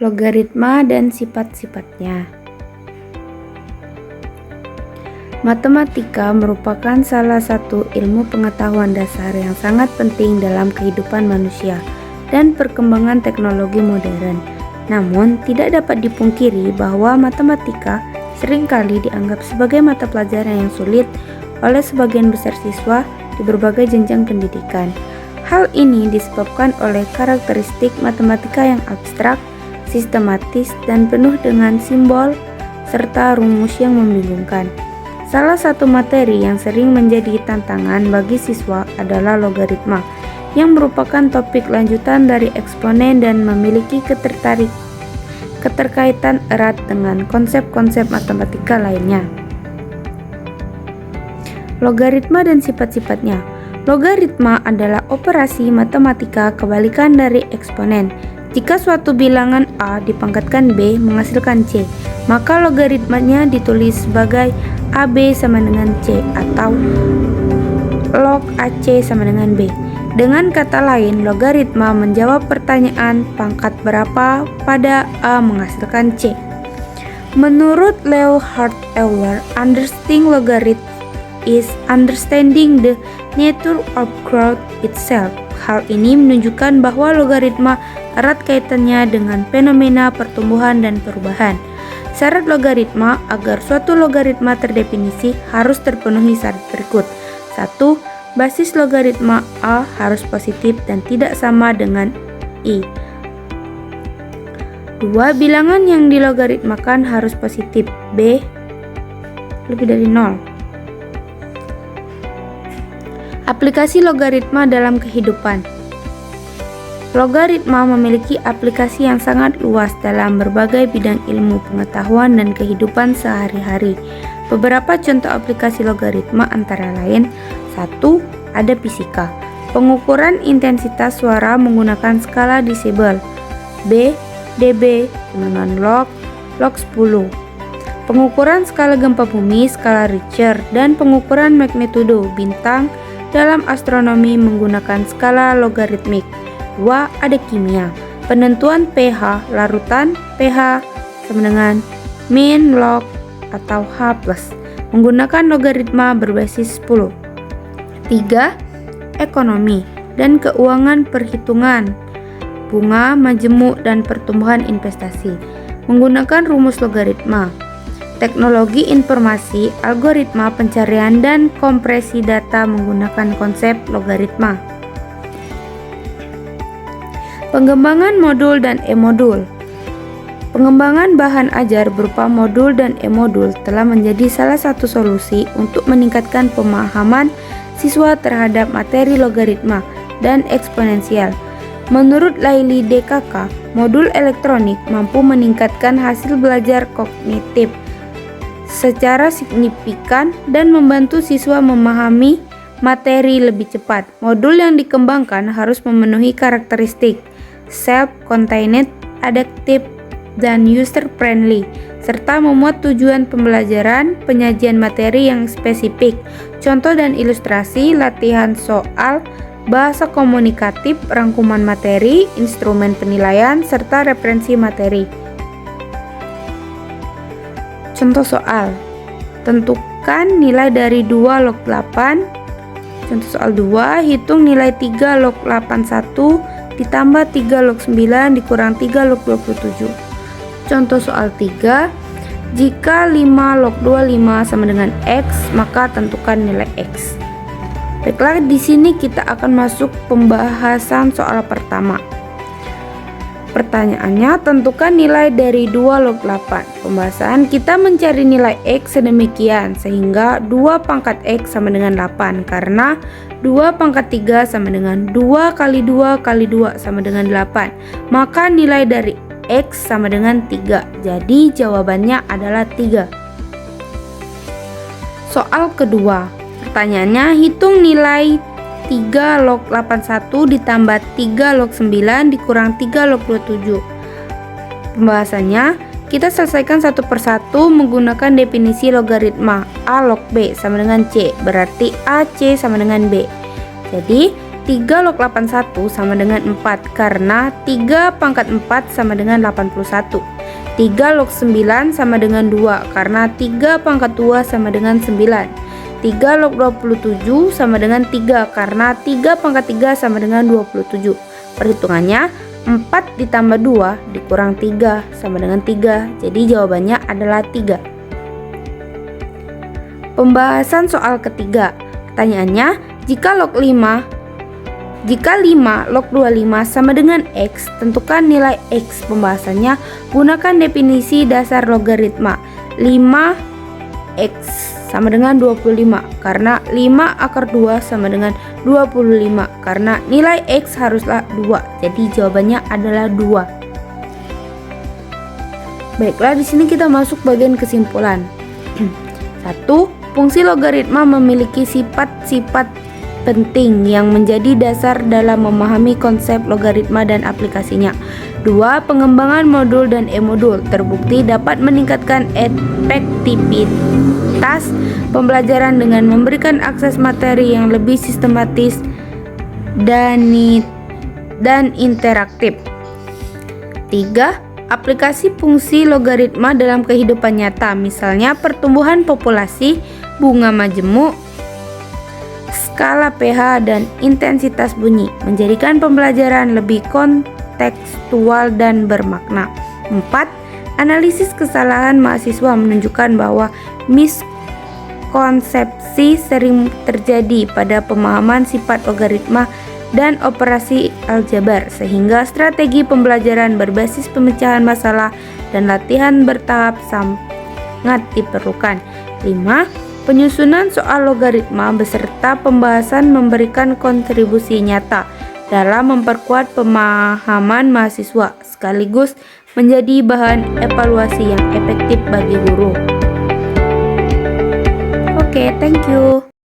Logaritma dan sifat-sifatnya. Matematika merupakan salah satu ilmu pengetahuan dasar yang sangat penting dalam kehidupan manusia dan perkembangan teknologi modern. Namun, tidak dapat dipungkiri bahwa matematika seringkali dianggap sebagai mata pelajaran yang sulit oleh sebagian besar siswa di berbagai jenjang pendidikan. Hal ini disebabkan oleh karakteristik matematika yang abstrak, sistematis, dan penuh dengan simbol serta rumus yang membingungkan. Salah satu materi yang sering menjadi tantangan bagi siswa adalah logaritma, yang merupakan topik lanjutan dari eksponen dan memiliki keterkaitan erat dengan konsep-konsep matematika lainnya. Logaritma dan sifat-sifatnya. Logaritma adalah operasi matematika kebalikan dari eksponen. Jika suatu bilangan A dipangkatkan B menghasilkan C, maka logaritmanya ditulis sebagai AB sama dengan C atau log AC sama dengan B. Dengan kata lain, logaritma menjawab pertanyaan pangkat berapa pada A menghasilkan C. Menurut Leo Hart-Euler, understanding logarithm is understanding the nature of growth itself. Hal ini menunjukkan bahwa logaritma erat kaitannya dengan fenomena pertumbuhan dan perubahan. Syarat logaritma agar suatu logaritma terdefinisi harus terpenuhi syarat berikut. 1. Basis logaritma A harus positif dan tidak sama dengan I. 2. Bilangan yang dilogaritmakan harus positif. B lebih dari 0. Aplikasi logaritma dalam kehidupan. Logaritma memiliki aplikasi yang sangat luas dalam berbagai bidang ilmu pengetahuan dan kehidupan sehari-hari. Beberapa contoh aplikasi logaritma antara lain: 1. Ada fisika. Pengukuran intensitas suara menggunakan skala desibel. B. dB dengan log 10. Pengukuran skala gempa bumi, skala Richter, dan pengukuran magnitudo bintang dalam astronomi menggunakan skala logaritmik. 2. Ada kimia. Penentuan pH larutan, pH sama dengan min log atau H+, menggunakan logaritma berbasis 10. 3. Ekonomi dan keuangan perhitungan, bunga, majemuk, dan pertumbuhan investasi, menggunakan rumus logaritma. Teknologi informasi, algoritma pencarian dan kompresi data menggunakan konsep logaritma. Pengembangan modul dan e-modul. Pengembangan bahan ajar berupa modul dan e-modul telah menjadi salah satu solusi untuk meningkatkan pemahaman siswa terhadap materi logaritma dan eksponensial. Menurut Laili DKK, modul elektronik mampu meningkatkan hasil belajar kognitif secara signifikan dan membantu siswa memahami materi lebih cepat. Modul yang dikembangkan harus memenuhi karakteristik self-contained, adaptive, dan user-friendly, serta memuat tujuan pembelajaran, penyajian materi yang spesifik, contoh dan ilustrasi, latihan soal, bahasa komunikatif, rangkuman materi, instrumen penilaian, serta referensi materi. Contoh soal: tentukan nilai dari 2 log 8. Contoh soal 2, hitung nilai 3 log 81 ditambah 3 log 9 dikurang 3 log 27. Contoh soal 3, jika 5 log 25 sama dengan X, maka tentukan nilai X. Baiklah, di sini kita akan masuk pembahasan soal pertama. Pertanyaannya, tentukan nilai dari 2 log 8. Pembahasan, kita mencari nilai X sedemikian sehingga 2 pangkat X sama dengan 8, karena 2 pangkat 3 sama dengan 2 kali 2 kali 2 sama dengan 8. Maka nilai dari X sama dengan 3. Jadi jawabannya adalah 3. Soal kedua. Pertanyaannya, hitung nilai 3 log 81 ditambah 3 log 9 dikurang 3 log 27. Pembahasannya, kita selesaikan satu persatu menggunakan definisi logaritma A log B sama dengan C, berarti AC sama dengan B. Jadi 3 log 81 sama dengan 4 karena 3 pangkat 4 sama dengan 81. 3 log 9 sama dengan 2 karena 3 pangkat 2 sama dengan 9. 3 log 27 sama dengan 3 karena 3 pangkat 3 sama dengan 27. Perhitungannya 4 ditambah 2 dikurang 3 sama dengan 3. Jadi jawabannya adalah 3. Pembahasan soal ketiga. Pertanyaannya, jika 5 log 25 sama dengan X, tentukan nilai X. Pembahasannya, gunakan definisi dasar logaritma. 5X sama dengan 25 karena 5 akar 2 sama dengan 25 karena nilai X haruslah 2. Jadi jawabannya adalah 2. Baiklah, di sini kita masuk bagian kesimpulan. 1. Fungsi logaritma memiliki sifat-sifat penting yang menjadi dasar dalam memahami konsep logaritma dan aplikasinya. 2. Pengembangan modul dan e-modul terbukti dapat meningkatkan efektivitas pembelajaran dengan memberikan akses materi yang lebih sistematis dan interaktif. 3. Aplikasi fungsi logaritma dalam kehidupan nyata, misalnya pertumbuhan populasi, bunga majemuk, skala pH, dan intensitas bunyi, menjadikan pembelajaran lebih kontekstual dan bermakna. 4. Analisis kesalahan mahasiswa menunjukkan bahwa miskonsepsi sering terjadi pada pemahaman sifat logaritma dan operasi aljabar, sehingga strategi pembelajaran berbasis pemecahan masalah dan latihan bertahap sangat diperlukan. 5. Penyusunan soal logaritma beserta pembahasan memberikan kontribusi nyata dalam memperkuat pemahaman mahasiswa, sekaligus menjadi bahan evaluasi yang efektif bagi guru. Oke, thank you.